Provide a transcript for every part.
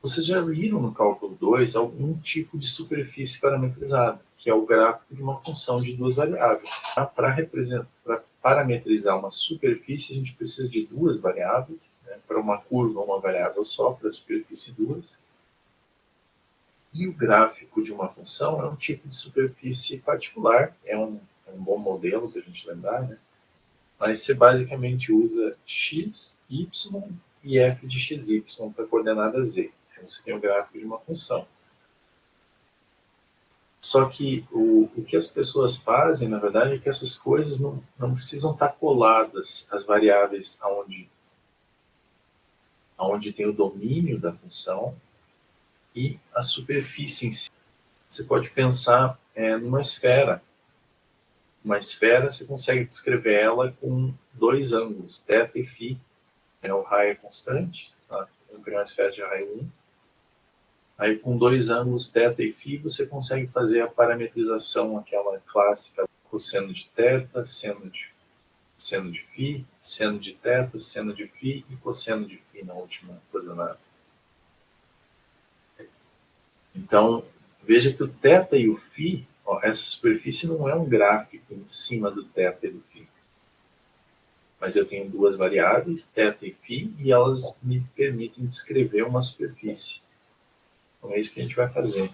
Vocês já viram no cálculo 2 algum tipo de superfície parametrizada, que é o gráfico de uma função de duas variáveis. Para parametrizar uma superfície, a gente precisa de duas variáveis, né? Para uma curva, uma variável só, para a superfície duas. E o gráfico de uma função é um tipo de superfície particular, é um bom modelo para a gente lembrar, né? Mas você basicamente usa x, y e f de xy para a coordenada z. Então você tem o gráfico de uma função. Só que o que as pessoas fazem, na verdade, é que essas coisas não precisam estar coladas às variáveis aonde tem o domínio da função e a superfície em si. Você pode pensar numa esfera. Uma esfera, você consegue descrever ela com dois ângulos, θ e φ. O raio é constante, tá? Vamos pegar uma esfera de raio 1. Aí, com dois ângulos θ e φ, você consegue fazer a parametrização, aquela clássica, cosseno de θ, seno de φ, seno de θ, seno de φ e cosseno de φ na última coordenada. Então, veja que o θ e o φ, essa superfície não é um gráfico em cima do θ e do φ. Mas eu tenho duas variáveis, θ e φ, e elas me permitem descrever uma superfície. Então é isso que a gente vai fazer.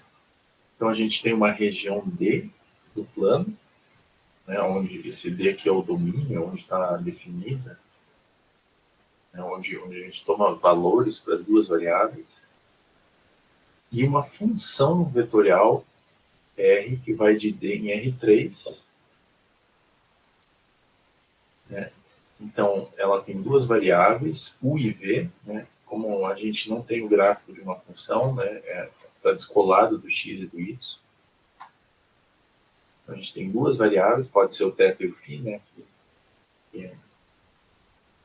Então a gente tem uma região D do plano, né, onde esse D aqui é o domínio, onde está definida, né, onde a gente toma valores para as duas variáveis, e uma função vetorial R que vai de D em R3. Né? Então ela tem duas variáveis, U e V, né? Como a gente não tem o gráfico de uma função, né, está descolado do x e do y. Então, a gente tem duas variáveis, pode ser o θ e o φ, né?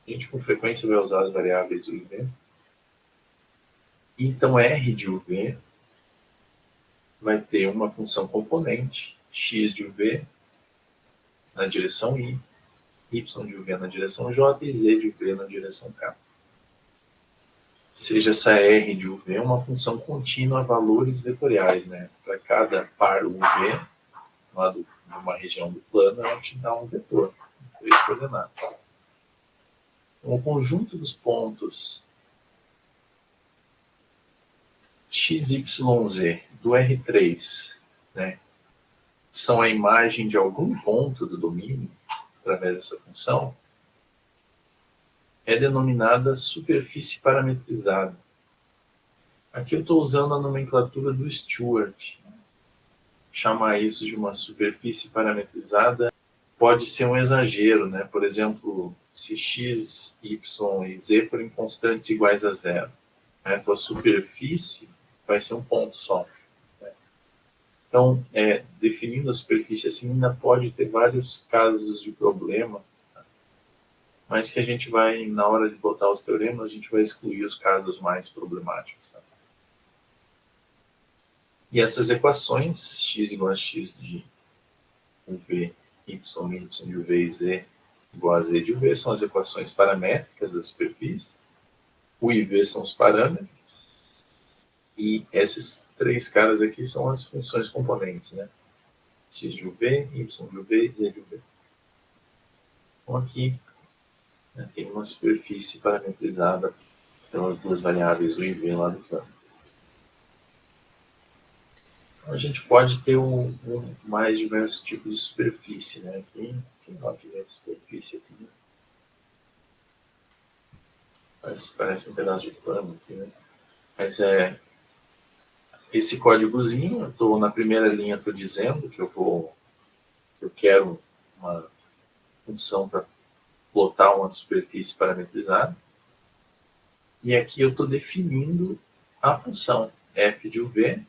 A gente com frequência vai usar as variáveis U e V. Então R de UV vai ter uma função componente, x de UV na direção I, y de UV na direção J e z de UV na direção K. Seja essa R de UV uma função contínua a valores vetoriais, né? Para cada par UV, lá de uma região do plano, ela te dá um vetor, 3 coordenadas. Então, o conjunto dos pontos XYZ do R3, né, são a imagem de algum ponto do domínio, através dessa função, é denominada superfície parametrizada. Aqui eu estou usando a nomenclatura do Stewart. Chamar isso de uma superfície parametrizada pode ser um exagero, né? Por exemplo, se x, y e z forem constantes iguais a zero, né? A tua superfície vai ser um ponto só. Né? Então, definindo a superfície assim, ainda pode ter vários casos de problema, mas que a gente vai, na hora de botar os teoremas, a gente vai excluir os casos mais problemáticos. Tá? E essas equações, x igual a x de UV, y de UV e z igual a z de UV, são as equações paramétricas da superfície. U e V são os parâmetros. E esses três caras aqui são as funções componentes, né? X de UV, y de UV e z de UV. Então aqui, né, tem uma superfície parametrizada pelas duas variáveis U e V lá do plano. Então, a gente pode ter mais diversos tipos de superfície, né? Aqui, se não tiver superfície aqui, parece um pedaço de plano aqui, né? Mas esse códigozinho, eu estou na primeira linha, estou dizendo que eu quero uma função para plotar uma superfície parametrizada. E aqui eu estou definindo a função f de UV.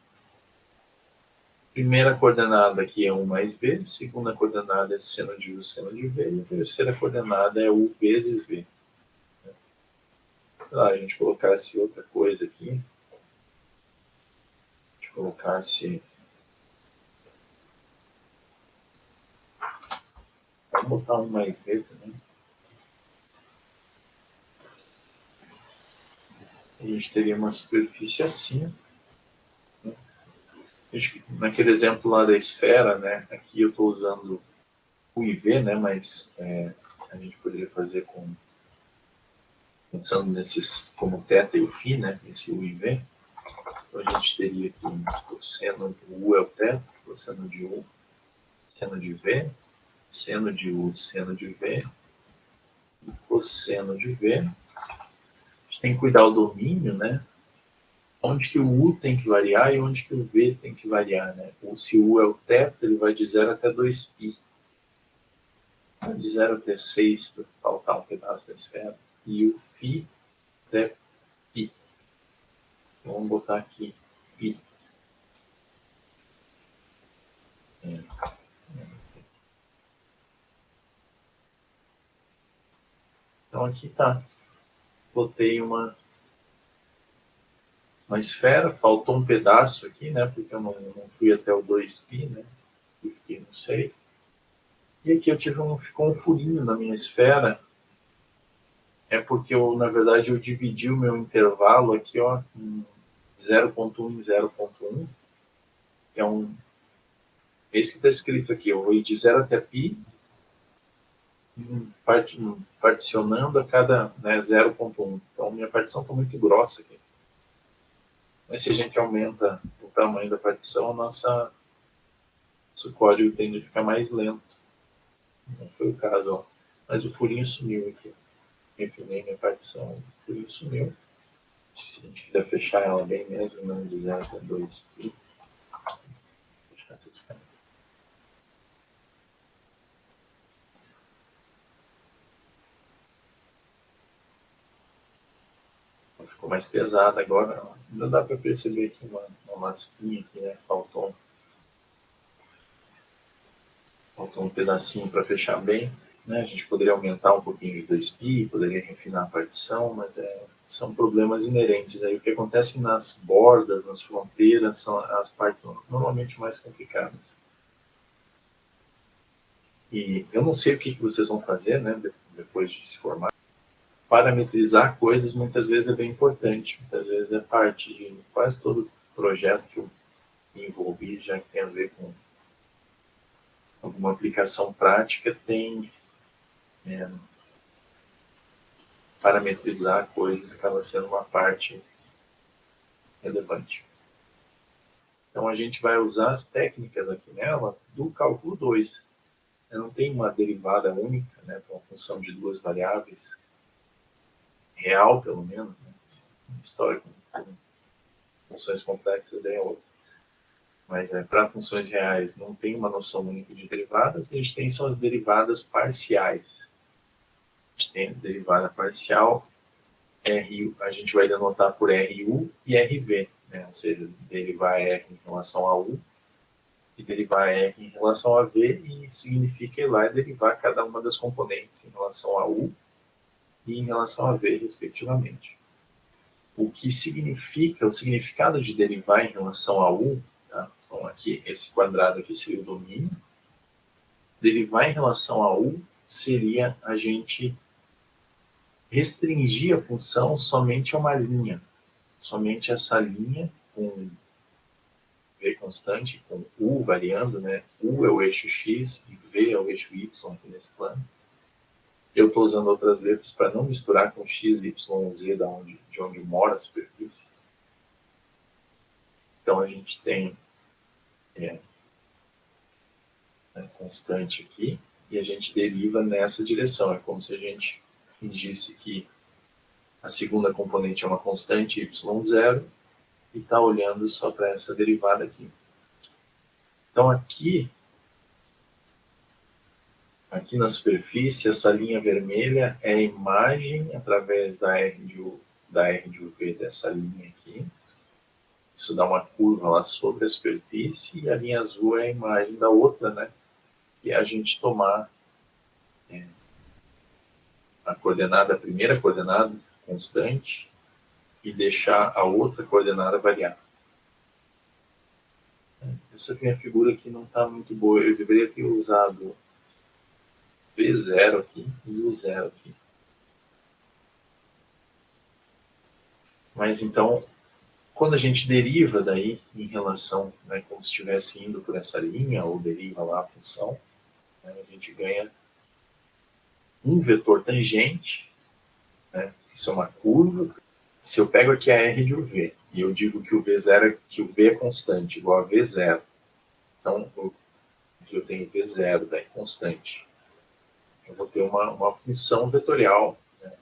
Primeira coordenada aqui é 1 mais V, segunda coordenada é seno de U, seno de V, e a terceira coordenada é U vezes V. A gente colocasse outra coisa aqui. A gente colocasse... Vamos botar 1 mais V também. a gente teria uma superfície assim. Né? Naquele exemplo lá da esfera, né? Aqui eu estou usando o IV, né? Mas a gente poderia fazer pensando nesses como o θ e o φ, né? Esse U e V. Então a gente teria aqui o seno de U é o θ, o seno de U, seno de V, seno de U, seno de V, e cosseno de V. A gente tem que cuidar o domínio, né? Onde que o U tem que variar e onde que o V tem que variar, né? Se o U é o θ, ele vai de 0 até 2π. De 0 até 6, para faltar um pedaço da esfera. E o φ até π. Então, vamos botar aqui π. Então aqui tá. Botei uma esfera, faltou um pedaço aqui, né? Porque eu não fui até o 2π, né? Fiquei no 6. E aqui eu ficou um furinho na minha esfera. É porque na verdade, eu dividi o meu intervalo aqui, ó, em 0.1 em 0.1. É esse que está escrito aqui. Eu vou ir de 0 até π, particionando a cada, né, 0.1. Então, minha partição está muito grossa aqui. Mas se a gente aumenta o tamanho da partição, nosso código tende a ficar mais lento. Não foi o caso, ó. Mas o furinho sumiu aqui. Refinei minha partição, o furinho sumiu. Se a gente quiser fechar ela bem mesmo, não de 0 até 2π. Fechar tudo. Ficou mais pesada agora. Ainda dá para perceber aqui uma masquinha aqui, né? Faltou um pedacinho para fechar bem. Né? A gente poderia aumentar um pouquinho de 2π, poderia refinar a partição, mas são problemas inerentes. Aí o que acontece nas bordas, nas fronteiras, são as partes normalmente mais complicadas. E eu não sei o que vocês vão fazer, né, depois de se formar. Parametrizar coisas muitas vezes é bem importante. Muitas vezes é parte de quase todo projeto que eu me envolvi, já que tem a ver com alguma aplicação prática, tem parametrizar coisas, acaba sendo uma parte relevante. Então a gente vai usar as técnicas aqui nela do cálculo 2. Não tem uma derivada única, né, para uma função de duas variáveis, real pelo menos, né? História com funções complexas daí é outra. Mas para funções reais não tem uma noção única de derivada. O que a gente tem são as derivadas parciais. A gente tem a derivada parcial, a gente vai denotar por RU e RV, né? Ou seja, derivar R em relação a U e derivar R em relação a V, e significa ir lá e derivar cada uma das componentes em relação a U e em relação a V, respectivamente. O que significa, o significado de derivar em relação a U, tá? Então aqui, esse quadrado aqui seria o domínio. Derivar em relação a U seria a gente restringir a função somente a uma linha. Somente essa linha com V constante, com U variando, né? U é o eixo X e V é o eixo Y aqui nesse plano. Eu estou usando outras letras para não misturar com X, Y, Z de onde mora a superfície. Então a gente tem constante aqui e a gente deriva nessa direção. É como se a gente fingisse que a segunda componente é uma constante y0 e está olhando só para essa derivada aqui. Então aqui na superfície, essa linha vermelha é a imagem através da R de UV dessa linha aqui. Isso dá uma curva lá sobre a superfície, e a linha azul é a imagem da outra, né? Que é a gente tomar a primeira coordenada constante e deixar a outra coordenada variar. Essa minha figura aqui não está muito boa. Eu deveria ter usado V0 aqui e U0 aqui. Mas então, quando a gente deriva daí em relação, né, como se estivesse indo por essa linha, ou deriva lá a função, né, a gente ganha um vetor tangente, né, isso é uma curva. Se eu pego aqui a R de UV e eu digo que o V0, que o V é constante, igual a V0, então aqui eu tenho V0, daí constante. Eu vou ter uma função vetorial, né,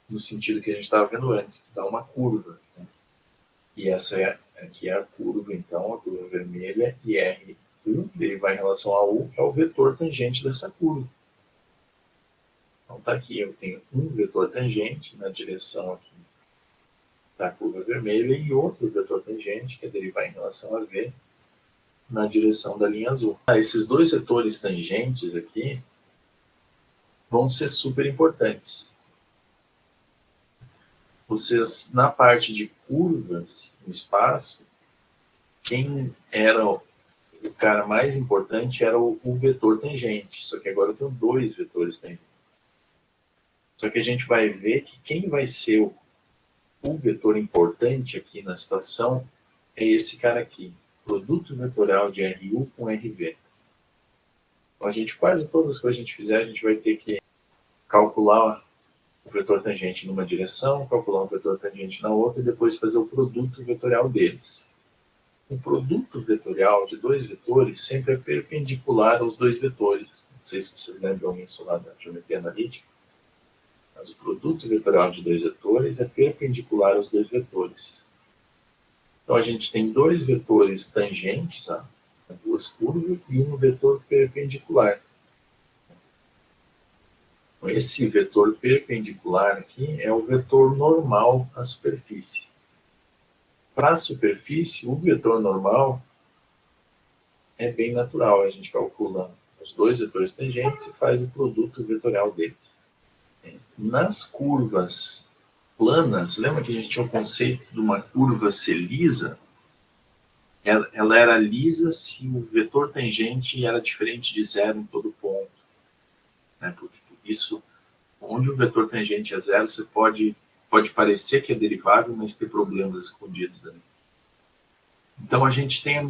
no sentido que a gente estava vendo antes, que dá uma curva, né? E essa aqui é a curva, então, a curva vermelha, e R1 derivar em relação a U é o vetor tangente dessa curva. Então tá aqui, eu tenho um vetor tangente na direção aqui da curva vermelha e outro vetor tangente, que é derivar em relação a V, na direção da linha azul. Esses dois vetores tangentes aqui vão ser super importantes. Vocês, na parte de curvas no espaço, quem era o cara mais importante era o vetor tangente, só que agora eu tenho dois vetores tangentes. Só que a gente vai ver que quem vai ser o vetor importante aqui na situação é esse cara aqui, produto vetorial de RU com RV. Então, a gente, quase todas as coisas que a gente fizer, a gente vai ter que calcular o vetor tangente numa direção, calcular o vetor tangente na outra e depois fazer o produto vetorial deles. O produto vetorial de dois vetores sempre é perpendicular aos dois vetores. Não sei se vocês lembram isso lá da geometria analítica, mas o produto vetorial de dois vetores é perpendicular aos dois vetores. Então a gente tem dois vetores tangentes, duas curvas, e um vetor perpendicular. Esse vetor perpendicular aqui é o vetor normal à superfície. Para a superfície, o vetor normal é bem natural. A gente calcula os dois vetores tangentes e faz o produto vetorial deles. Nas curvas planas, lembra que a gente tinha o conceito de uma curva ser lisa? Ela era lisa se o vetor tangente era diferente de zero em todo ponto. Né? Porque isso, onde o vetor tangente é zero, você pode parecer que é derivável, mas ter problemas escondidos ali. Então a gente tem o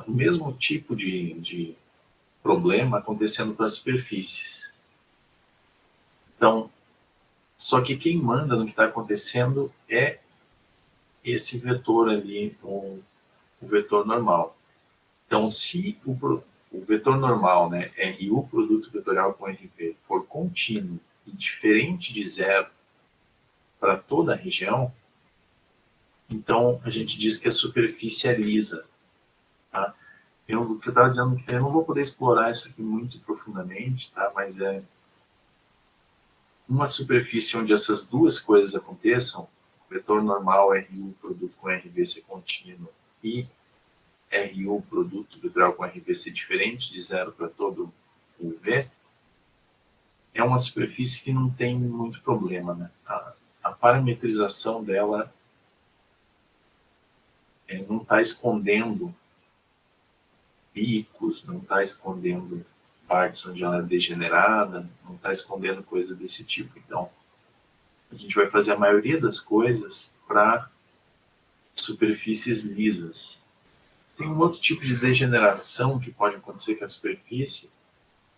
mesmo tipo de problema acontecendo para as superfícies. Então, só que quem manda no que está acontecendo é esse vetor ali, o vetor normal. Então, se o vetor normal, né, RU, produto vetorial com RV, for contínuo e diferente de zero para toda a região, então a gente diz que a superfície é lisa. Tá? O que eu estava dizendo, eu não vou poder explorar isso aqui muito profundamente, tá? Mas é uma superfície onde essas duas coisas aconteçam, o vetor normal RU, produto com RV ser contínuo, e RU, produto vetorial com RV ser diferente de zero para todo o V, é uma superfície que não tem muito problema, né? A parametrização dela não está escondendo picos, não está escondendo partes onde ela é degenerada, não está escondendo coisa desse tipo. Então, a gente vai fazer a maioria das coisas para superfícies lisas. Tem um outro tipo de degeneração que pode acontecer com a superfície.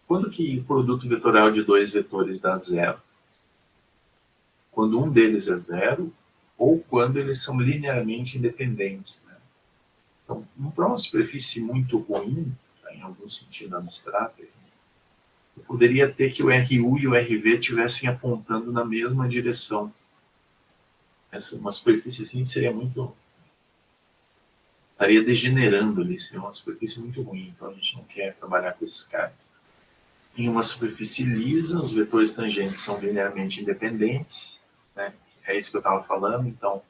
Quando que o produto vetorial de dois vetores dá zero? Quando um deles é zero ou quando eles são linearmente independentes. Né? Então, para uma superfície muito ruim, em algum sentido abstrato, eu poderia ter que o RU e o RV estivessem apontando na mesma direção. Uma superfície assim seria muito... estaria degenerando ali, seria uma superfície muito ruim, então a gente não quer trabalhar com esses caras. Em uma superfície lisa, os vetores tangentes são linearmente independentes, né? É isso que eu estava falando, então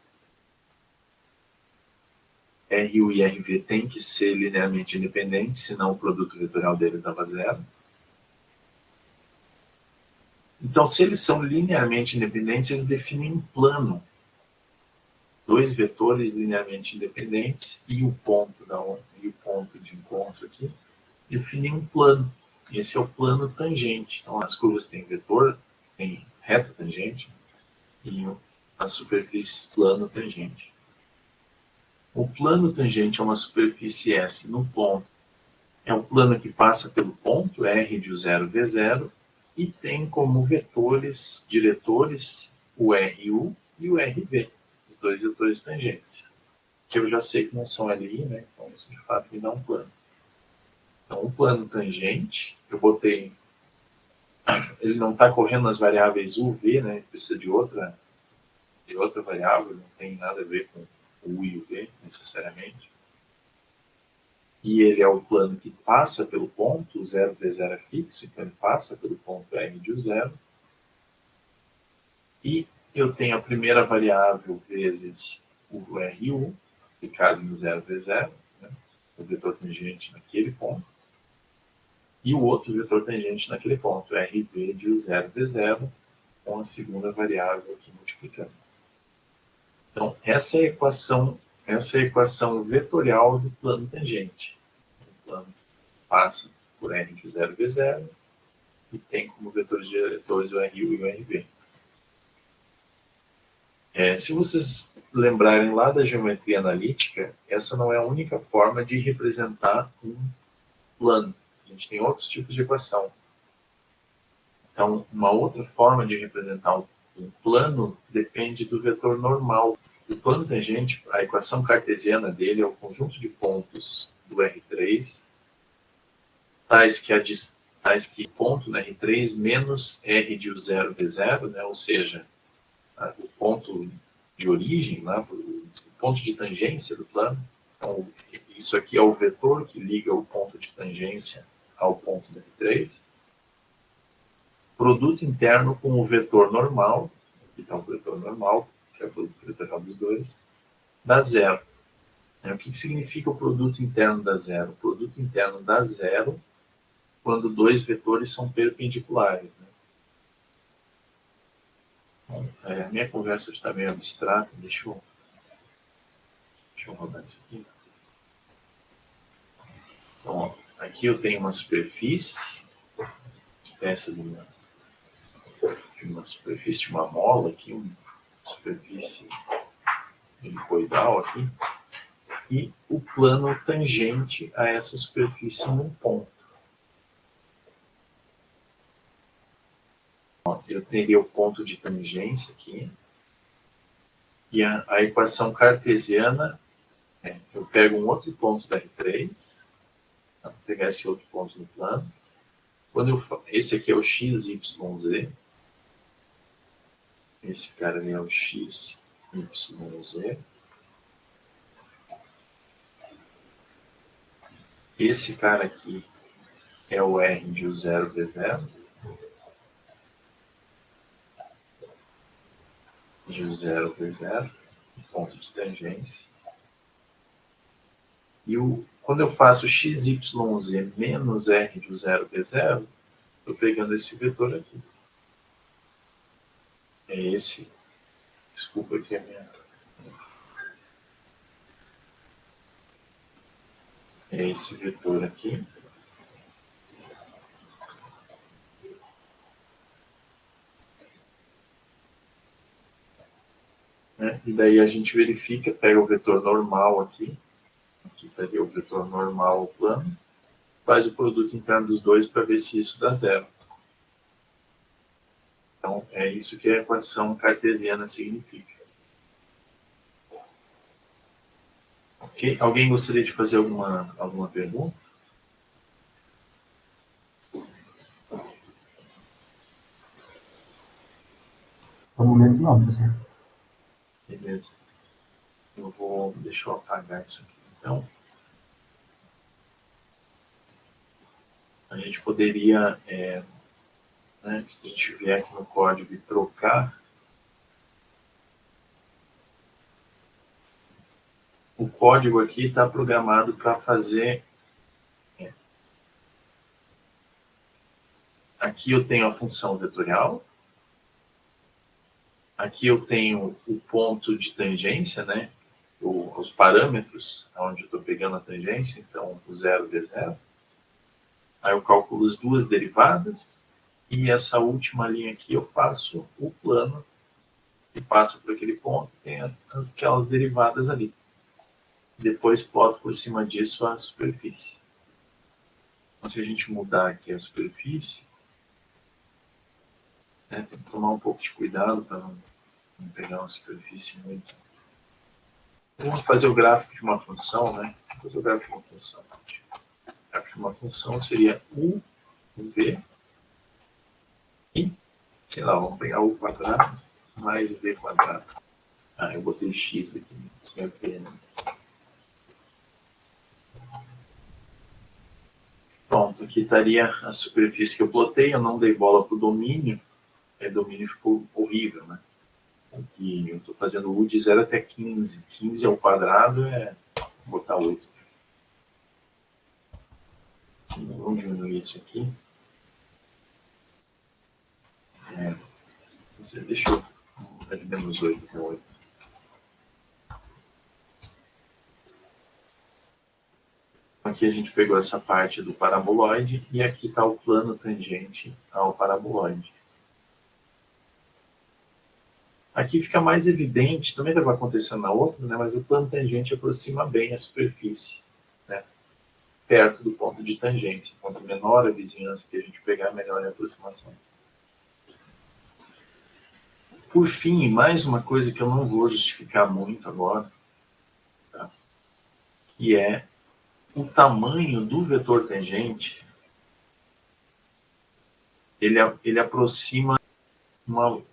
RU e RV têm que ser linearmente independentes, senão o produto vetorial deles dava zero. Então, se eles são linearmente independentes, eles definem um plano. Dois vetores linearmente independentes e o ponto de encontro aqui definem um plano. Esse é o plano tangente. Então, as curvas têm vetor, tem reta tangente, e as superfícies plano tangente. O plano tangente é uma superfície S no ponto. É um plano que passa pelo ponto R de U0, V0 e tem como vetores, diretores, o RU e o RV, os dois vetores tangentes, que eu já sei que não são LI, né? Então isso de fato me dá um plano. Então o plano tangente, eu botei, ele não está correndo nas variáveis U, V, né? Precisa de outra variável, não tem nada a ver com o U e o V, necessariamente. E ele é o plano que passa pelo ponto, o 0 V0 é fixo, então ele passa pelo ponto R de U0. E eu tenho a primeira variável vezes o RU, aplicado no 0 V0, né? O vetor tangente naquele ponto. E o outro vetor tangente naquele ponto, RV de U0 V0, com a segunda variável aqui multiplicando. Então, essa é a equação vetorial do plano tangente. O plano passa por R de U0 V0 e tem como vetores diretores o RU e o RV. Se vocês lembrarem lá da geometria analítica, essa não é a única forma de representar um plano. A gente tem outros tipos de equação. Então, uma outra forma de representar um plano depende do vetor normal. O plano tangente, a equação cartesiana dele é o conjunto de pontos do R3, tais que ponto no R3 menos R de U0 V0, né? Ou seja, o ponto de origem, né? O ponto de tangência do plano. Então, isso aqui é o vetor que liga o ponto de tangência ao ponto do R3. Produto interno com o vetor normal, então o vetor normal, que é o produto vetorial dos dois, dá zero. O que significa o produto interno dá zero? O produto interno dá zero quando dois vetores são perpendiculares. Né? Bom, a minha conversa está meio abstrata, deixa eu rodar isso aqui. Então, ó, aqui eu tenho uma superfície, essa de uma superfície de uma mola aqui, uma superfície helicoidal aqui, e o plano tangente a essa superfície num ponto. Ó, eu teria o ponto de tangência aqui, e a equação cartesiana, eu pego um outro ponto da R3, vou pegar esse outro ponto no plano, esse aqui é o XYZ, esse cara ali é o XYZ, esse cara aqui é o R de U0 V0, de U0 V0, ponto de tangência. E quando eu faço XYZ menos R de U0 V0, estou pegando esse vetor aqui. É esse. Desculpa aqui a minha. É esse vetor aqui. Né? E daí a gente verifica, pega o vetor normal aqui. Aqui estaria o vetor normal ao plano. Faz o produto interno dos dois para ver se isso dá zero. Então, é isso que a equação cartesiana significa. Ok? Alguém gostaria de fazer alguma pergunta? No momento não, professor. Beleza. Deixa eu apagar isso aqui. Então, a gente poderia, né, se a gente vier aqui no código e trocar o código aqui está programado para fazer. Aqui eu tenho a função vetorial. Aqui eu tenho o ponto de tangência, né? Os parâmetros onde eu estou pegando a tangência, então o 0 V0. Aí eu calculo as duas derivadas e essa última linha aqui eu faço o plano que passa por aquele ponto, tem aquelas derivadas ali. Depois ploto por cima disso a superfície. Então, se a gente mudar aqui a superfície, né, tem que tomar um pouco de cuidado para não pegar uma superfície muito... Vamos fazer o gráfico de uma função, né? Vamos fazer o gráfico de uma função. O gráfico de uma função seria u, v, e, sei lá, vamos pegar u quadrado mais v quadrado. Ah, eu botei x aqui, que é v, né? Pronto, aqui estaria a superfície que eu plotei, eu não dei bola para o domínio, o domínio ficou horrível, né? Aqui eu estou fazendo u de 0 até 15. 15 ao quadrado vou botar 8. Vamos diminuir isso aqui. Deixa eu botar de menos 8 para 8. Aqui a gente pegou essa parte do paraboloide e aqui está o plano tangente ao paraboloide. Aqui fica mais evidente, também estava acontecendo na outra, né, mas o plano tangente aproxima bem a superfície, né, perto do ponto de tangência. Quanto menor a vizinhança que a gente pegar, melhor a aproximação. Por fim, mais uma coisa que eu não vou justificar muito agora, tá, que é o tamanho do vetor tangente. Ele aproxima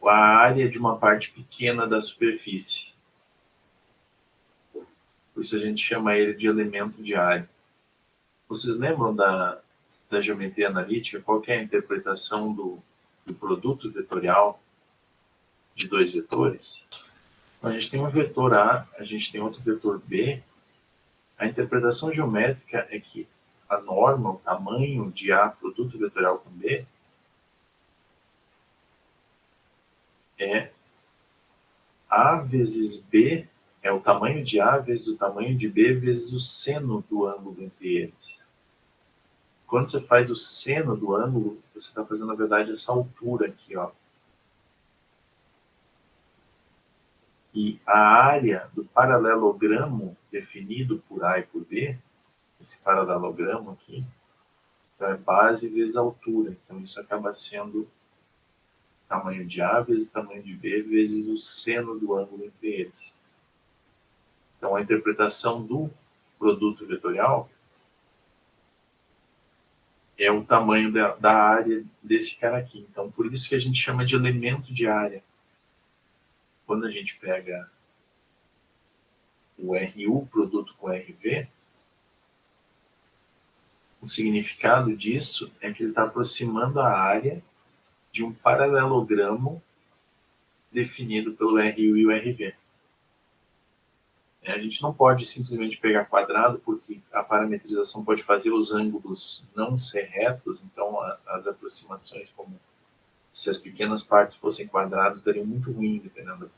a área de uma parte pequena da superfície. Por isso a gente chama ele de elemento de área. Vocês lembram da geometria analítica? Qual que é a interpretação do produto vetorial de dois vetores? Então, a gente tem um vetor A, a gente tem outro vetor B. A interpretação geométrica é que a norma, o tamanho de A, produto vetorial com B, é A vezes B, é o tamanho de A vezes o tamanho de B vezes o seno do ângulo entre eles. Quando você faz o seno do ângulo, você está fazendo, na verdade, essa altura aqui, ó. E a área do paralelogramo definido por A e por B, esse paralelogramo aqui, então é base vezes altura. Então isso acaba sendo tamanho de A vezes tamanho de B vezes o seno do ângulo entre eles. Então a interpretação do produto vetorial é o tamanho da área desse cara aqui. Então por isso que a gente chama de elemento de área. Quando a gente pega o RU, produto com RV, o significado disso é que ele está aproximando a área de um paralelogramo definido pelo RU e o RV. A gente não pode simplesmente pegar quadrado, porque a parametrização pode fazer os ângulos não ser retos, então as aproximações, como se as pequenas partes fossem quadrados, daria muito ruim, dependendo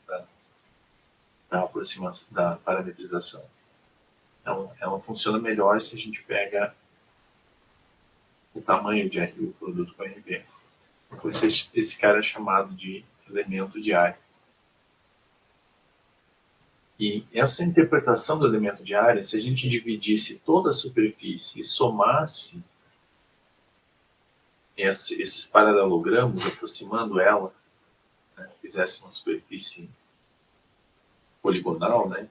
da aproximação, da parametrização. Então, ela funciona melhor se a gente pega o tamanho de RU, o produto com RV. Por isso esse cara é chamado de elemento de área. E essa interpretação do elemento de área, se a gente dividisse toda a superfície e somasse esses paralelogramos, aproximando ela, né, fizesse uma superfície poligonal, né,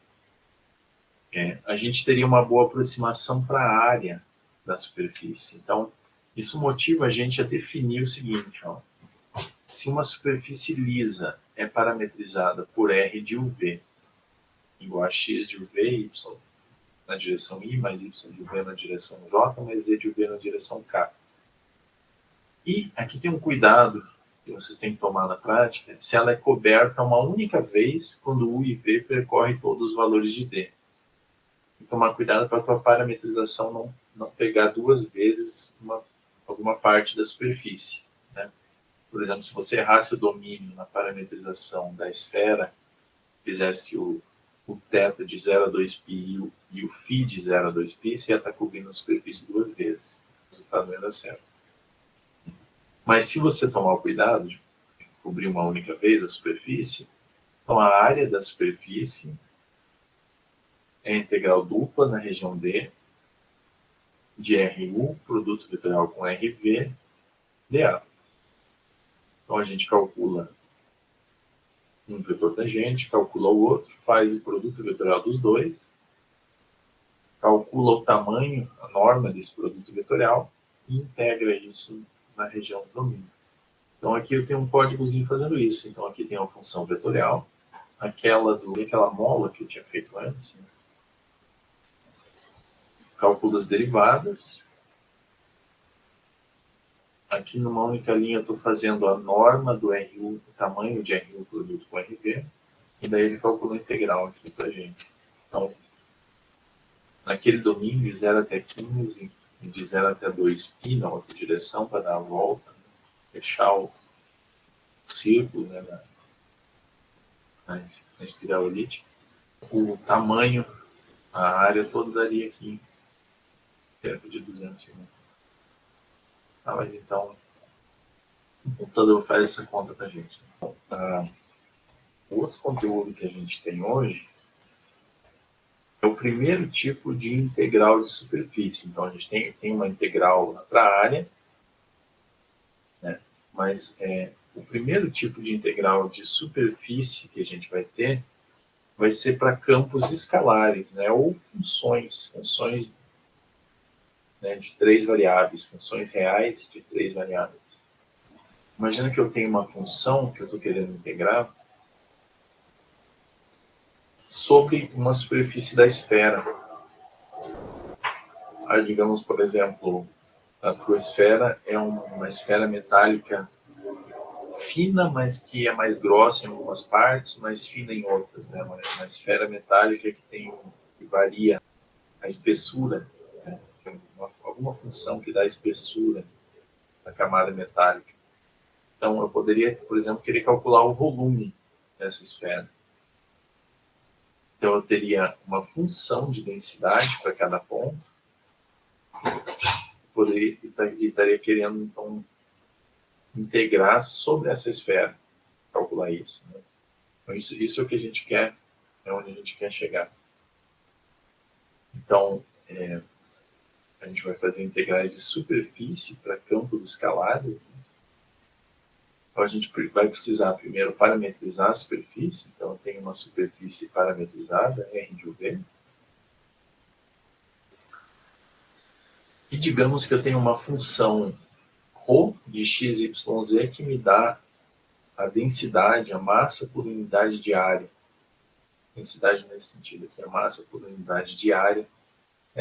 a gente teria uma boa aproximação para a área da superfície. Então, isso motiva a gente a definir o seguinte, ó, se uma superfície lisa é parametrizada por R de UV igual a x de UV, y na direção I, mais y de UV na direção J, mais z de UV na direção K. E aqui tem um cuidado que vocês têm que tomar na prática, se ela é coberta uma única vez quando U e V percorre todos os valores de D. Tem que tomar cuidado para a tua parametrização não pegar duas vezes alguma parte da superfície, né? Por exemplo, se você errasse o domínio na parametrização da esfera, fizesse o θ de 0 a 2π e o φ de 0 a 2π, você ia estar cobrindo a superfície duas vezes. O resultado não ia dar certo. Mas se você tomar o cuidado de cobrir uma única vez a superfície, Então, a área da superfície é integral dupla na região D, de RU, produto vetorial com RV, dA. Então, a gente calcula um vetor tangente, calcula o outro, faz o produto vetorial dos dois, calcula o tamanho, a norma desse produto vetorial e integra isso na região do domínio. Então, aqui eu tenho um códigozinho fazendo isso. Então, aqui tem uma função vetorial, aquela mola que eu tinha feito antes, né? Cálculo das derivadas. Aqui numa única linha eu estou fazendo a norma do RU, o tamanho de RU produto com RV, e daí ele calcula a integral aqui para a gente. Então, naquele domínio de 0 até 15, e de 0 até 2π na outra direção para dar a volta, fechar o círculo, né, na espiral elíptica, o tamanho, a área toda daria aqui cerca de 200 segundos. Ah, mas então o computador faz essa conta para a gente. Então, o outro conteúdo que a gente tem hoje é o primeiro tipo de integral de superfície. Então, a gente tem uma integral para a área, né? Mas o primeiro tipo de integral de superfície que a gente vai ter vai ser para campos escalares, né? Ou funções, né, de 3 variáveis, funções reais de 3 variáveis. Imagina que eu tenho uma função que eu estou querendo integrar sobre uma superfície da esfera. Digamos, por exemplo, a tua esfera é uma esfera metálica fina, mas que é mais grossa em algumas partes, mais fina em outras, né? Uma esfera metálica que varia a espessura, né? Alguma função que dá espessura à camada metálica. Então, eu poderia, por exemplo, querer calcular o volume dessa esfera. Então, eu teria uma função de densidade para cada ponto, e estaria querendo, então, integrar sobre essa esfera, calcular isso, né? Então, isso é o que a gente quer, é onde a gente quer chegar. Então, a gente vai fazer integrais de superfície para campos escalares. Então, a gente vai precisar primeiro parametrizar a superfície. Então, eu tenho uma superfície parametrizada, R de UV. E digamos que eu tenho uma função ρ de XYZ que me dá a densidade, a massa por unidade de área. Densidade nesse sentido aqui, a massa por unidade de área.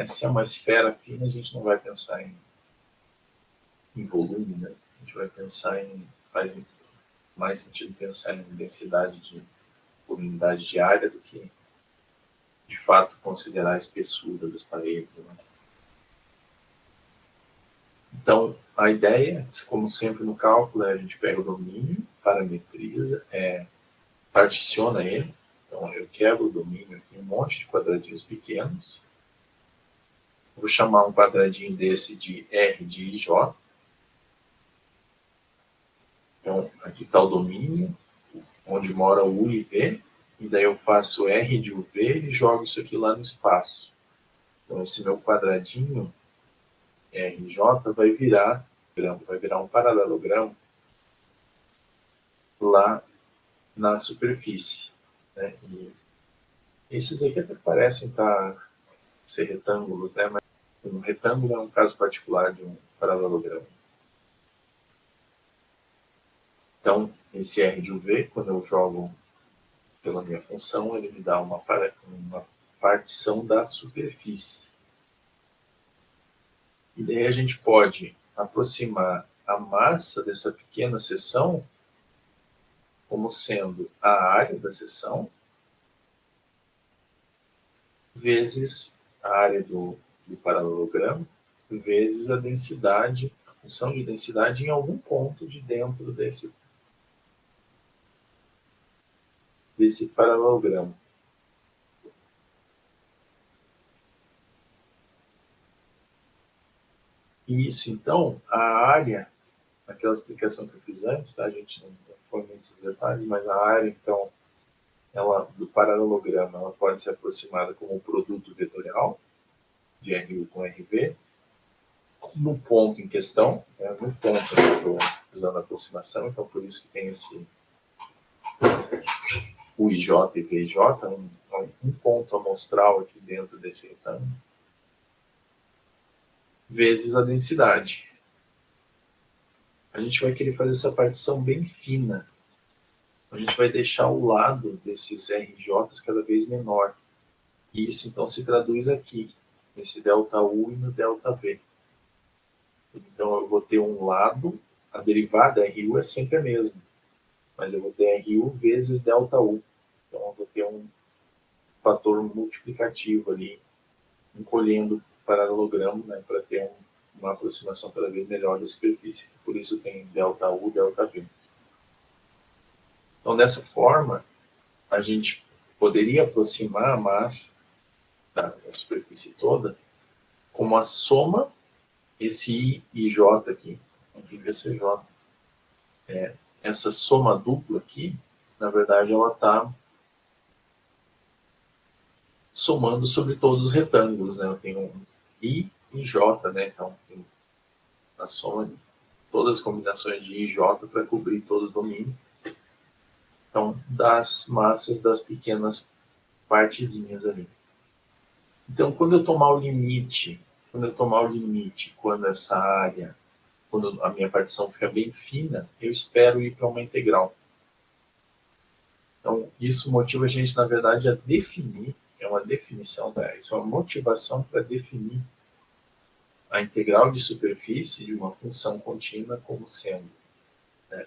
Se é uma esfera fina, a gente não vai pensar em volume, né? A gente vai pensar faz mais sentido pensar em densidade por unidade de área do que, de fato, considerar a espessura das paredes, né? Então, a ideia, como sempre no cálculo, a gente pega o domínio, parametriza, particiona ele. Então, eu quebro o domínio em um monte de quadradinhos pequenos. Vou chamar um quadradinho desse de R de IJ. Então, aqui está o domínio, onde mora o U e V, e daí eu faço R de UV e jogo isso aqui lá no espaço. Então, esse meu quadradinho RJ vai virar um paralelogramo lá na superfície, né? E esses aqui até parecem ser retângulos, né? Mas um retângulo é um caso particular de um paralelogramo. Então, esse R de UV, quando eu jogo pela minha função, ele me dá uma partição da superfície. E daí a gente pode aproximar a massa dessa pequena seção como sendo a área da seção vezes a área do paralelogramo vezes a densidade, a função de densidade em algum ponto de dentro desse paralelogramo. E isso, então, a área, aquela explicação que eu fiz antes, tá? A gente não foi muitos detalhes, mas a área, então, do paralelograma, ela pode ser aproximada como um produto vetorial de RU com RV, no ponto em questão, no ponto que eu estou usando a aproximação, então por isso que tem esse UIJ e VIJ, um ponto amostral aqui dentro desse retângulo, vezes a densidade. A gente vai querer fazer essa partição bem fina. A gente vai deixar o lado desses RJs cada vez menor. E isso então se traduz aqui, nesse ΔU e no ΔV. Então eu vou ter um lado, a derivada RU é sempre a mesma, mas eu vou ter RU vezes ΔU. Então eu vou ter um fator multiplicativo ali, encolhendo o paralelogramo, né, para ter uma aproximação cada vez melhor da superfície. Por isso tem ΔU, ΔV. Então dessa forma, a gente poderia aproximar a massa da superfície toda como a soma, esse I e J aqui, aqui vai ser J. Essa soma dupla aqui, na verdade, ela está somando sobre todos os retângulos, né? Eu tenho um I e J, né? Então, tem a soma de todas as combinações de I e J para cobrir todo o domínio. Então, das massas das pequenas partezinhas ali. Então, quando eu tomar o limite, quando essa área, quando a minha partição fica bem fina, eu espero ir para uma integral. Então, isso motiva a gente, na verdade, a definir, é uma definição, isso é uma motivação para definir a integral de superfície de uma função contínua como sendo.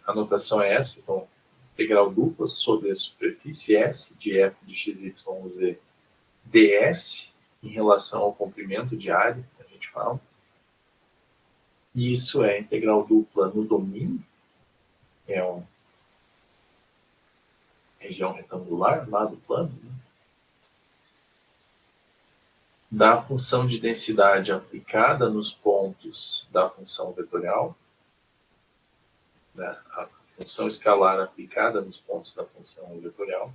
A notação é essa, então, integral dupla sobre a superfície S de f de XYZ ds em relação ao comprimento de área, que a gente fala. E isso é integral dupla no domínio, que é uma região retangular lá do plano, né? Da função de densidade aplicada nos pontos da função vetorial, né? A função escalar aplicada nos pontos da função vetorial,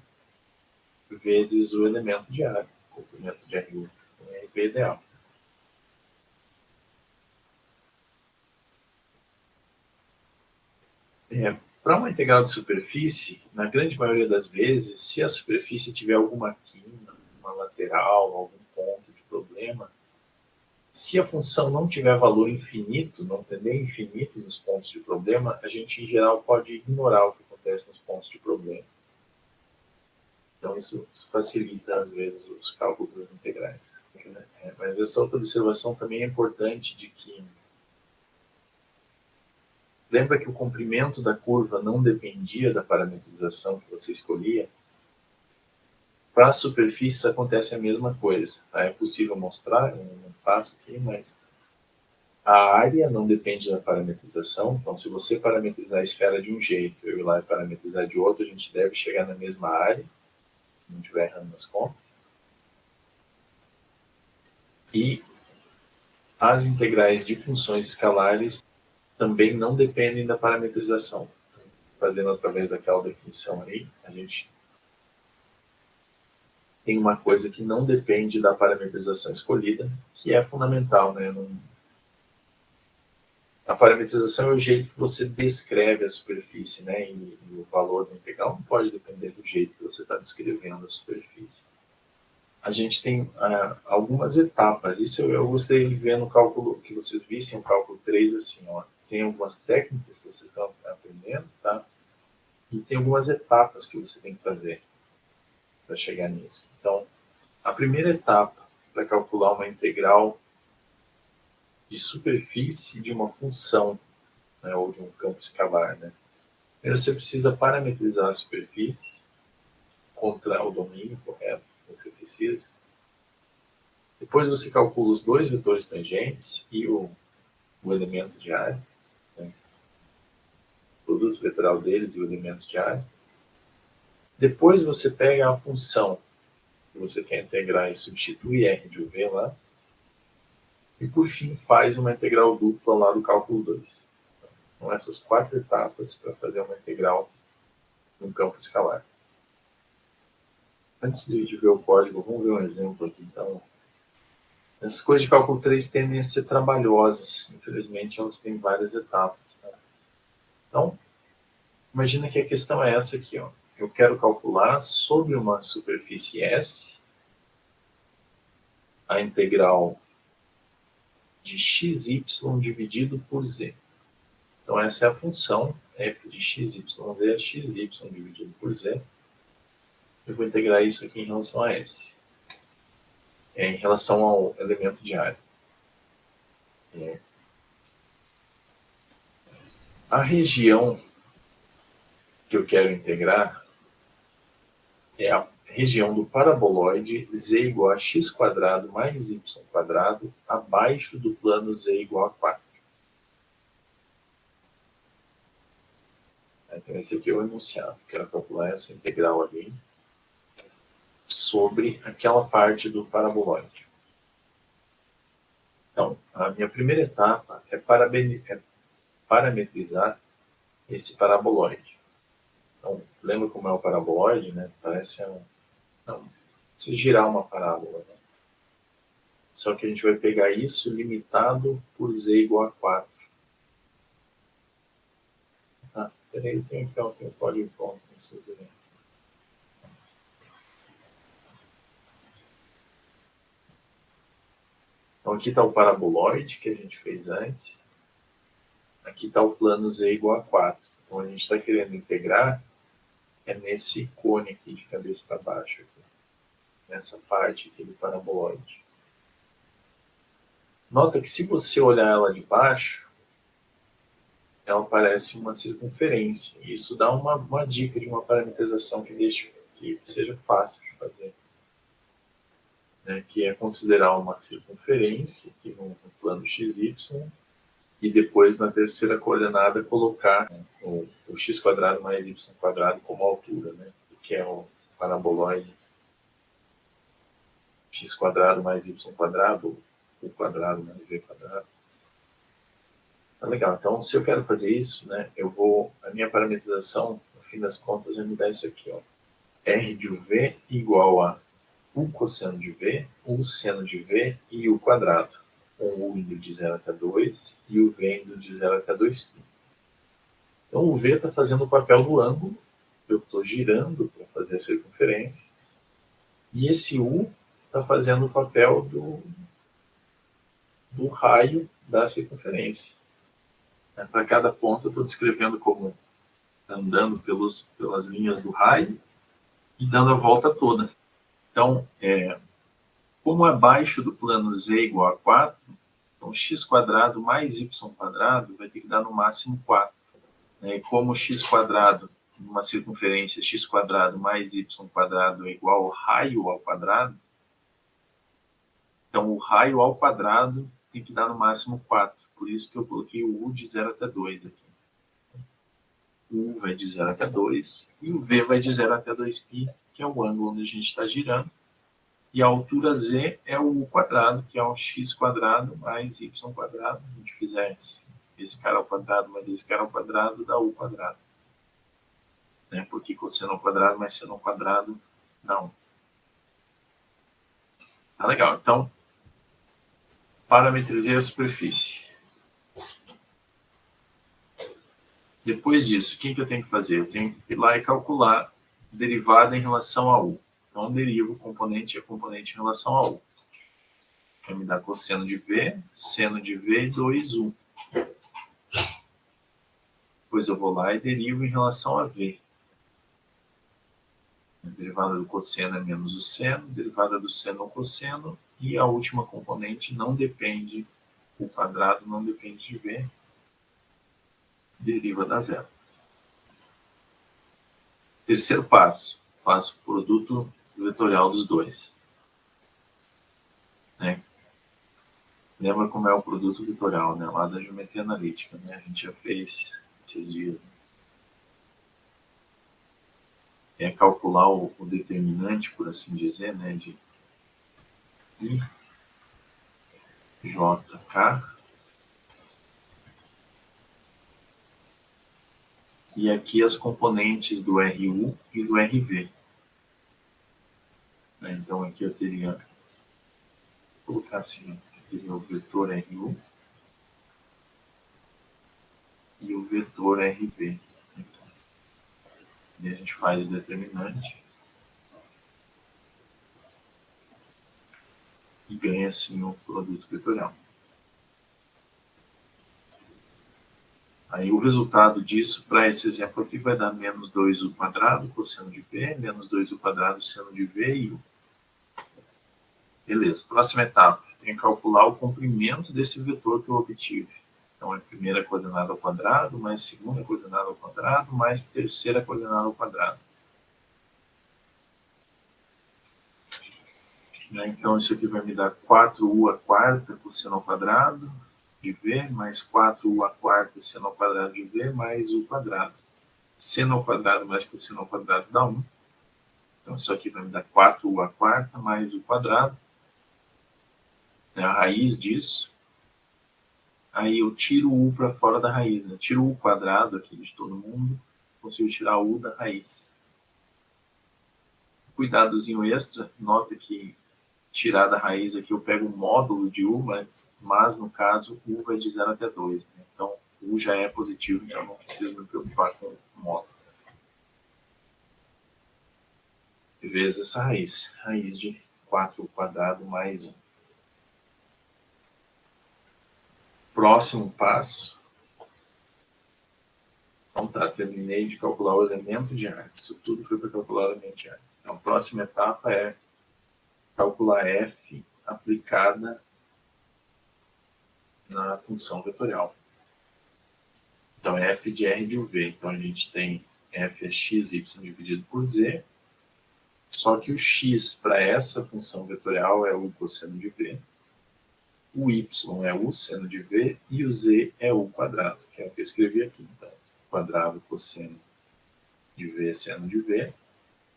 vezes o elemento de área, comprimento de RU com RV ideal. Para uma integral de superfície, na grande maioria das vezes, se a superfície tiver alguma quina, uma lateral, algum ponto de problema, se a função não tiver valor infinito, não tender infinito nos pontos de problema, a gente, em geral, pode ignorar o que acontece nos pontos de problema. Então, isso facilita, às vezes, os cálculos das integrais. Mas essa outra observação também é importante, de que lembra que o comprimento da curva não dependia da parametrização que você escolhia? Para a superfície acontece a mesma coisa. Tá? É possível mostrar, eu não faço aqui, mas a área não depende da parametrização. Então, se você parametrizar a esfera de um jeito, eu ir lá e parametrizar de outro, a gente deve chegar na mesma área, se não estiver errando nas contas. E as integrais de funções escalares também não dependem da parametrização. Fazendo através daquela definição aí, a gente tem uma coisa que não depende da parametrização escolhida, que é fundamental, né? A parametrização é o jeito que você descreve a superfície, né? E o valor da integral não pode depender do jeito que você está descrevendo a superfície. A gente tem algumas etapas. Isso eu gostaria de ver no cálculo, que vocês vissem o cálculo 3 assim, ó. Tem algumas técnicas que vocês estão aprendendo, tá? E tem algumas etapas que você tem que fazer para chegar nisso. Então, a primeira etapa para calcular uma integral de superfície de uma função, né, ou de um campo escalar, né? Primeiro você precisa parametrizar a superfície contra o domínio correto que você precisa. Depois você calcula os dois vetores tangentes e o elemento de área, né? O produto vetorial deles e o elemento de área. Depois você pega a função que você quer integrar e substitui R de UV lá. E por fim faz uma integral dupla lá do cálculo 2. Então essas 4 etapas para fazer uma integral num campo escalar. Antes de ver o código, vamos ver um exemplo aqui. Então, essas coisas de cálculo 3 tendem a ser trabalhosas. Infelizmente, elas têm várias etapas. Tá? Então, imagina que a questão é essa aqui. Ó. Eu quero calcular sobre uma superfície S a integral de xy dividido por z. Então, essa é a função f de xyz é xy dividido por z. Eu vou integrar isso aqui em relação a S. Em relação ao elemento de área. A região que eu quero integrar é a região do paraboloide z igual a x quadrado mais y quadrado abaixo do plano z igual a 4. Então, esse aqui é o enunciado. Quero calcular essa integral ali sobre aquela parte do paraboloide. Então, a minha primeira etapa é parametrizar esse paraboloide. Então, lembra como é o paraboloide, né? Parece se girar uma parábola. Né? Só que a gente vai pegar isso limitado por z igual a 4. Ah, peraí, tem um código pronto para vocês verem. Então, aqui está o paraboloide que a gente fez antes. Aqui está o plano z igual a 4. Então, a gente está querendo integrar nesse cone aqui de cabeça para baixo. Aqui, nessa parte aqui do paraboloide. Nota que se você olhar ela de baixo, ela parece uma circunferência. Isso dá uma dica de uma parametrização que seja fácil de fazer. Né? Que é considerar uma circunferência aqui no plano XY e depois na terceira coordenada colocar o x quadrado mais y quadrado como altura, né? Que é o paraboloide x quadrado mais y quadrado, u quadrado mais v quadrado. Tá legal. Então, se eu quero fazer isso, né, a minha parametrização, no fim das contas, vai me dar isso aqui, ó. R de uv igual a u cosseno de v, u seno de v e u quadrado. Com u indo de 0 até 2 e o v indo de 0 até 2π. Então, o v está fazendo o papel do ângulo, eu estou girando para fazer a circunferência, e esse u está fazendo o papel do raio da circunferência. Para cada ponto eu estou descrevendo como andando pelas linhas do raio e dando a volta toda. Então, como abaixo do plano z igual a 4, então x quadrado mais y quadrado vai ter que dar no máximo 4. E como x quadrado, numa circunferência x quadrado mais y quadrado é igual ao raio ao quadrado, então o raio ao quadrado tem que dar no máximo 4. Por isso que eu coloquei o u de 0 até 2 aqui. O u vai de 0 até 2 e o v vai de 0 até 2π, que é o ângulo onde a gente está girando. E a altura z é o u quadrado, que é o x quadrado mais y quadrado. Se a gente fizer esse cara ao quadrado mais esse cara ao quadrado, dá u quadrado. Né? Porque cosseno ao quadrado mais seno ao quadrado dá 1. Tá legal. Então, parametrizei a superfície. Depois disso, o que eu tenho que fazer? Eu tenho que ir lá e calcular derivada em relação a u. Então, derivo componente a componente em relação a u. Vai me dar cosseno de v, seno de v e 2u. Depois eu vou lá e derivo em relação a v. A derivada do cosseno é menos o seno, derivada do seno é o cosseno, e a última componente não depende, o quadrado não depende de v, deriva da zero. Terceiro passo, faço o produto vetorial dos dois. Né? Lembra como é o produto vetorial, né? Lá da geometria analítica, né? A gente já fez esses dias. É calcular o determinante, por assim dizer, né? De I, J, K. E aqui as componentes do RU e do RV. Então aqui eu teria, vou colocar assim, eu teria o vetor RU e o vetor RV. Então, e a gente faz o determinante e ganha assim o produto vetorial. Aí o resultado disso, para esse exemplo aqui, vai dar menos 2u quadrado cosseno de V, menos 2u quadrado seno de V e U. Beleza, próxima etapa, tem que calcular o comprimento desse vetor que eu obtive. Então é primeira coordenada ao quadrado, mais segunda coordenada ao quadrado, mais terceira coordenada ao quadrado. Então isso aqui vai me dar 4u à quarta cosseno ao quadrado de V, mais 4u à quarta seno ao quadrado de V, mais u quadrado. Seno ao quadrado mais cosseno ao quadrado dá 1. Então isso aqui vai me dar 4u à quarta mais u quadrado. É a raiz disso. Aí eu tiro o u para fora da raiz, né? Tiro o u quadrado aqui de todo mundo, consigo tirar o u da raiz. Cuidadozinho extra, nota que tirar da raiz aqui eu pego o módulo de u, mas no caso u vai de 0 até 2. Né? Então u já é positivo, então não preciso me preocupar com o módulo. Vezes essa raiz de 4 quadrado mais 1. Próximo passo. Então tá, terminei de calcular o elemento de área. Isso tudo foi para calcular o elemento de área. Então a próxima etapa é calcular f aplicada na função vetorial. Então é f de r de v. Então a gente tem f é xy dividido por z, só que o x para essa função vetorial é o cosseno de v, o y é o seno de v e o z é o quadrado, que é o que eu escrevi aqui. Então, quadrado cosseno de v seno de v,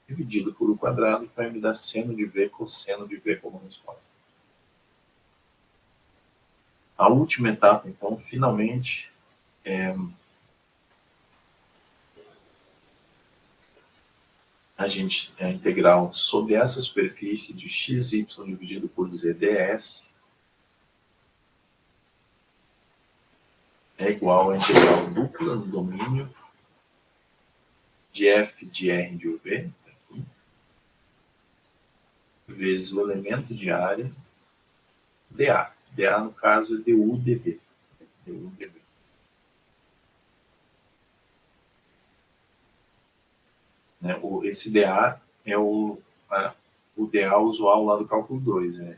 dividido por o quadrado, que vai me dar seno de v cosseno de v como resposta. A última etapa, então, finalmente, a integral sobre essa superfície de xy dividido por z ds é igual à integral dupla no domínio de f de r de v, aqui, vezes o elemento de área dA. dA, no caso, é du dv. du dv. Né? Esse dA é o dA usual lá do cálculo 2. Né?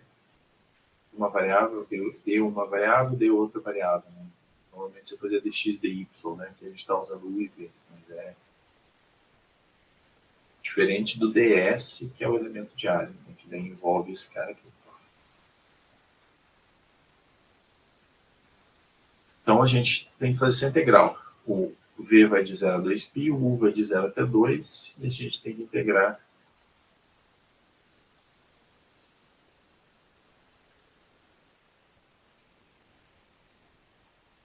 Uma variável, deu uma variável, deu outra variável. Né? Normalmente você fazia dx, dy, né? Que a gente está usando u e v. Mas é diferente do ds, que é o elemento de área, né? Que daí envolve esse cara aqui. Então a gente tem que fazer essa integral. O v vai de 0 a 2π, o u vai de 0 até 2, e a gente tem que integrar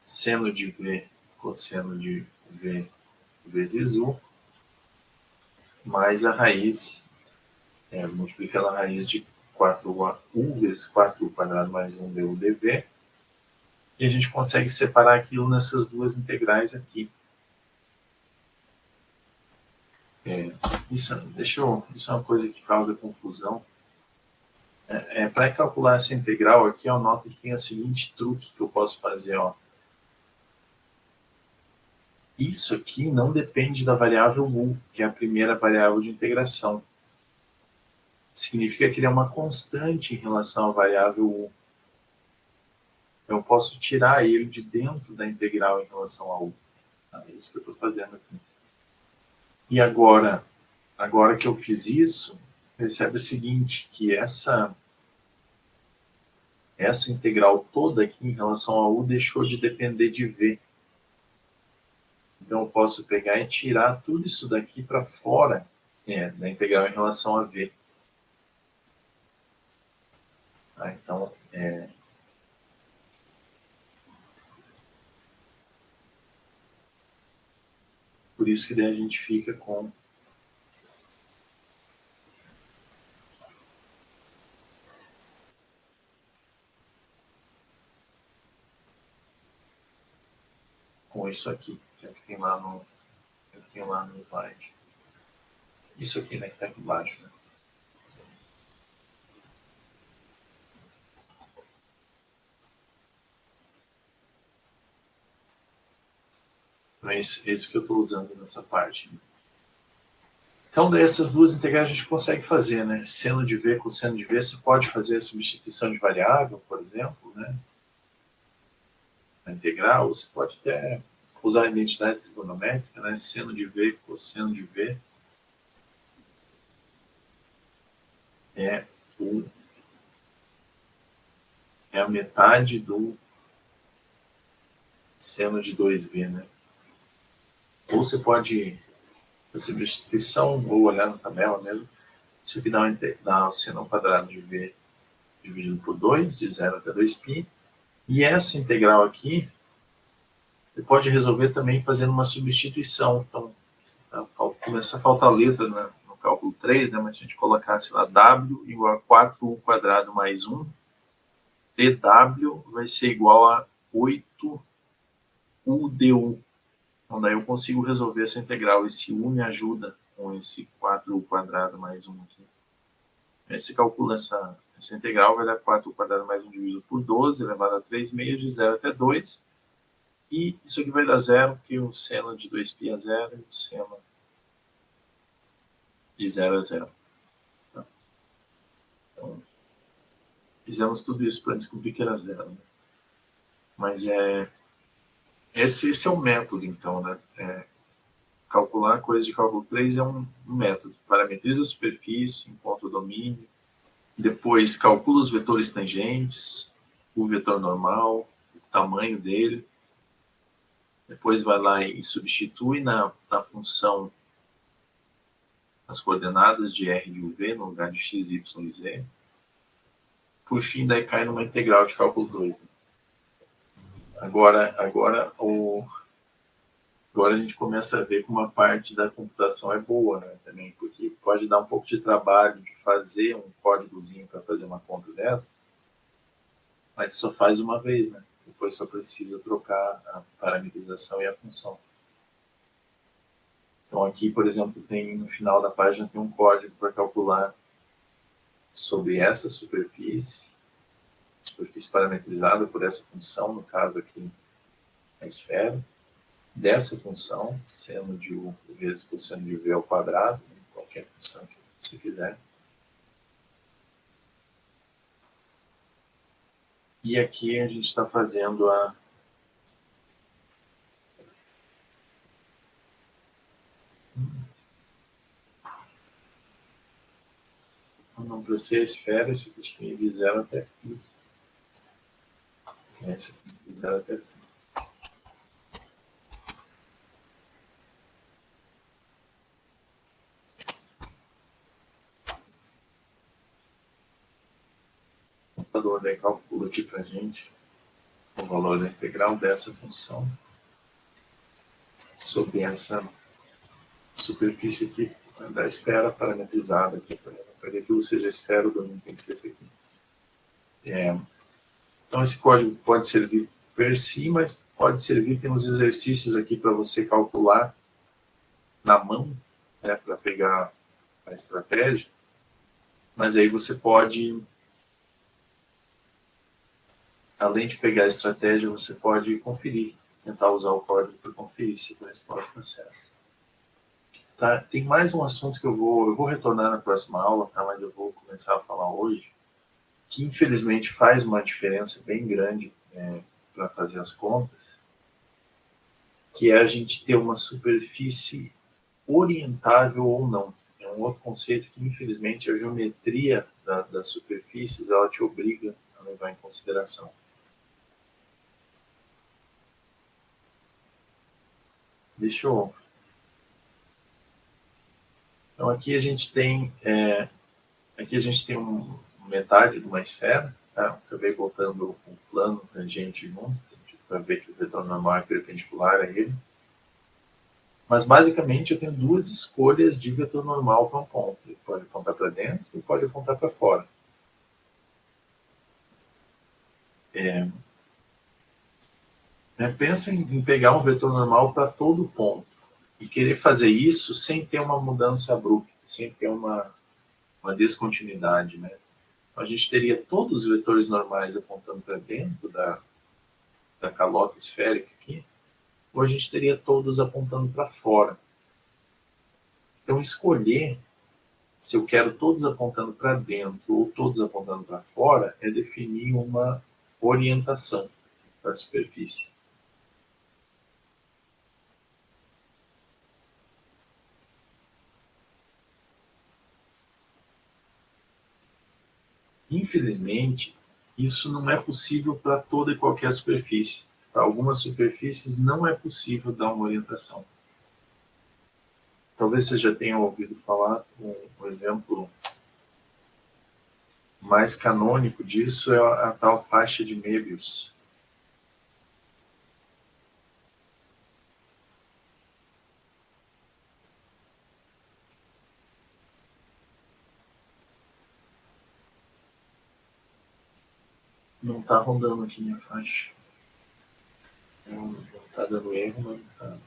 seno de v cosseno de v vezes u, mais a raiz, multiplicando a raiz de 4u vezes 4u quadrado mais 1 du dv, e a gente consegue separar aquilo nessas duas integrais aqui. Isso é uma coisa que causa confusão. Para calcular essa integral aqui, eu noto que tem o seguinte truque que eu posso fazer. Ó. Isso aqui não depende da variável u, que é a primeira variável de integração. Significa que ele é uma constante em relação à variável u. Eu posso tirar ele de dentro da integral em relação a u. É isso que eu estou fazendo aqui. E agora que eu fiz isso, percebe o seguinte, que essa integral toda aqui em relação a u deixou de depender de v. Então eu posso pegar e tirar tudo isso daqui para fora da integral em relação a v. Então, por isso que daí a gente fica com com isso aqui, que é o que tem lá no slide. Isso aqui, né, que está aqui embaixo, né? Então é isso que eu estou usando nessa parte. Então, dessas duas integrais a gente consegue fazer, né? Seno de V com seno de V, você pode fazer a substituição de variável, por exemplo, né? Na integral, você pode até usar a identidade trigonométrica, né? Seno de V, cosseno de V é a metade do seno de 2V, né? Ou você pode fazer substituição, ou olhar na tabela mesmo. Isso aqui dá o seno ao quadrado de V dividido por 2, de 0 até 2π. E essa integral aqui, você pode resolver também fazendo uma substituição. Então, começa a faltar letra, né, no cálculo 3, né, mas se a gente colocasse lá w igual a 4u quadrado mais 1, dw vai ser igual a 8u du. Então, daí eu consigo resolver essa integral. Esse u me ajuda com esse 4u quadrado mais 1 aqui. Aí você calcula essa integral, vai dar 4u quadrado mais 1 dividido por 12, elevado a 3 meios, de 0 até 2. E isso aqui vai dar 0, porque o seno de 2π é 0 e o seno de 0 é 0. Então, fizemos tudo isso para descobrir que era 0. Né? Mas esse é o método, então, né? Calcular coisas de cálculo 3 é um método. Parametriza a superfície, encontra o domínio, depois calcula os vetores tangentes, o vetor normal, o tamanho dele, depois vai lá e substitui na função as coordenadas de R e V no lugar de x, y e z. Por fim, daí cai numa integral de cálculo 2. Né? Agora a gente começa a ver que uma parte da computação é boa, né, também, porque pode dar um pouco de trabalho de fazer um códigozinho para fazer uma conta dessa, mas só faz uma vez, né? Depois só precisa trocar a parametrização e a função. Então aqui, por exemplo, no final da página tem um código para calcular sobre essa superfície parametrizada por essa função, no caso aqui a esfera, dessa função, seno de u vezes cosseno de v ao quadrado, qualquer função que você quiser. E aqui a gente está fazendo não para ser a esfera, isso aqui de 0 até π. Isso aqui de 0 até π. O computador daí calcula aqui para a gente o valor da integral dessa função sobre essa superfície aqui da esfera parametrizada aqui, para que aquilo seja a esfera, o domínio tem que ser esse aqui. Então esse código pode servir per si, mas pode servir, tem uns exercícios aqui para você calcular na mão, né, para pegar a estratégia, mas aí você pode, além de pegar a estratégia, você pode conferir, tentar usar o código para conferir se a resposta está certa. Tá, tem mais um assunto que eu vou retornar na próxima aula, tá, mas eu vou começar a falar hoje, que infelizmente faz uma diferença bem grande para fazer as contas, que é a gente ter uma superfície orientável ou não. É um outro conceito que, infelizmente, a geometria das superfícies ela te obriga a levar em consideração. Deixa eu... Então, aqui a gente tem metade de uma esfera, tá? Acabei botando um plano tangente junto, para ver que o vetor normal é perpendicular a ele. Mas, basicamente, eu tenho duas escolhas de vetor normal para um ponto. Ele pode apontar para dentro e pode apontar para fora. Né? Pensa em pegar um vetor normal para todo ponto e querer fazer isso sem ter uma mudança abrupta, sem ter uma descontinuidade, né? A gente teria todos os vetores normais apontando para dentro da calota esférica aqui, ou a gente teria todos apontando para fora. Então, escolher se eu quero todos apontando para dentro ou todos apontando para fora é definir uma orientação para a superfície. Infelizmente, isso não é possível para toda e qualquer superfície. Para algumas superfícies não é possível dar uma orientação. Talvez você já tenha ouvido falar, um exemplo mais canônico disso é a tal faixa de Möbius. Não está rodando aqui minha faixa. Não está dando erro, mas não está.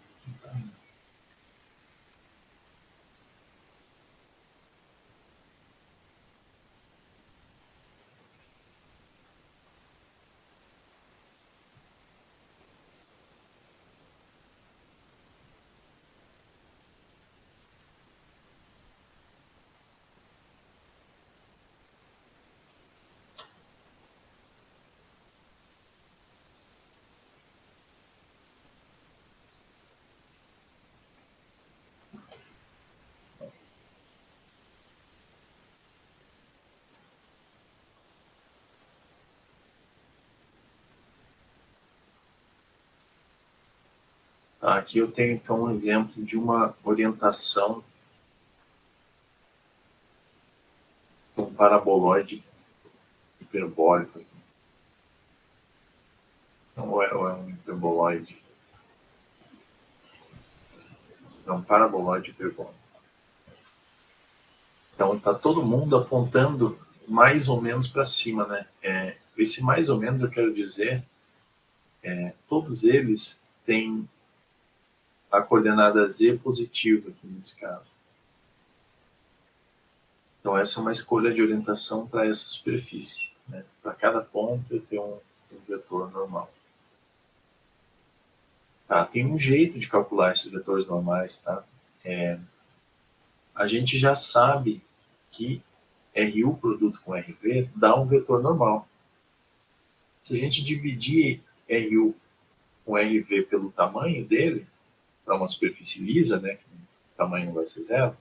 Aqui eu tenho então um exemplo de uma orientação de um paraboloide hiperbólico. Não é um hiperboloide. É um paraboloide hiperbólico. Então está todo mundo apontando mais ou menos para cima, né? Esse mais ou menos eu quero dizer, todos eles têm a coordenada z positiva aqui nesse caso. Então essa é uma escolha de orientação para essa superfície, né? Para cada ponto eu tenho um vetor normal. Tá, tem um jeito de calcular esses vetores normais, tá? A gente já sabe que RU produto com RV dá um vetor normal. Se a gente dividir RU com RV pelo tamanho dele, para uma superfície lisa, né, que o tamanho vai ser zero,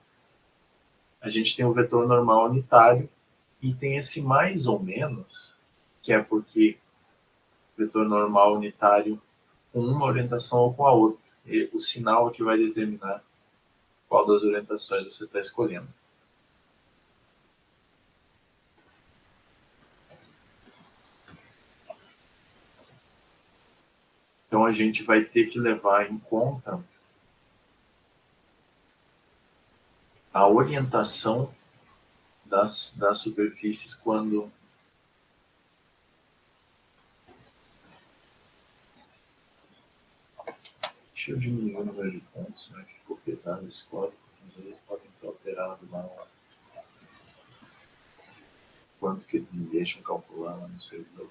a gente tem o vetor normal unitário e tem esse mais ou menos, que é porque o vetor normal unitário com uma orientação ou com a outra. E o sinal é que vai determinar qual das orientações você está escolhendo. Então a gente vai ter que levar em conta a orientação das superfícies quando deixa eu diminuir o número de pontos, né, que ficou pesado esse código, às vezes pode ter alterado lá quanto que eles me deixam calcular lá no servidor.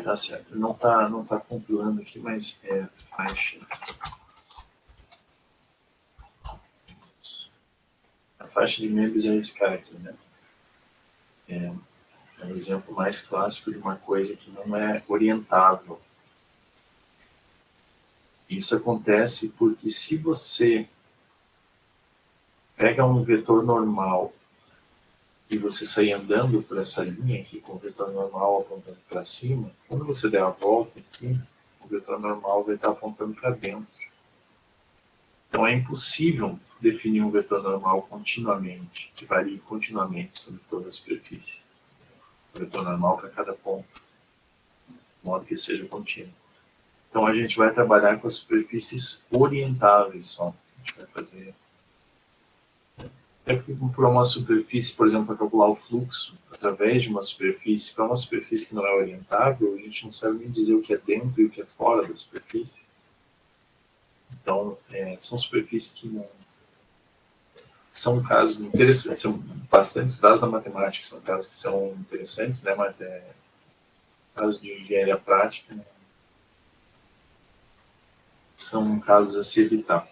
Tá certo, não tá compilando aqui, mas faixa. A faixa de membros é esse cara aqui, né? um exemplo mais clássico de uma coisa que não é orientável. Isso acontece porque se você pega um vetor normal e você sair andando por essa linha aqui com o vetor normal apontando para cima, quando você der a volta aqui, o vetor normal vai estar apontando para dentro. Então é impossível definir um vetor normal continuamente, que varie continuamente sobre toda a superfície. O vetor normal para cada ponto, de modo que seja contínuo. Então a gente vai trabalhar com as superfícies orientáveis só. A gente vai fazer. É porque para uma superfície, por exemplo, para calcular o fluxo através de uma superfície, para uma superfície que não é orientável, a gente não sabe nem dizer o que é dentro e o que é fora da superfície. Então, são superfícies que não. São casos interessantes, são bastante estudados na matemática, são casos que são interessantes, né? Mas casos de engenharia prática, né? São casos a se evitar.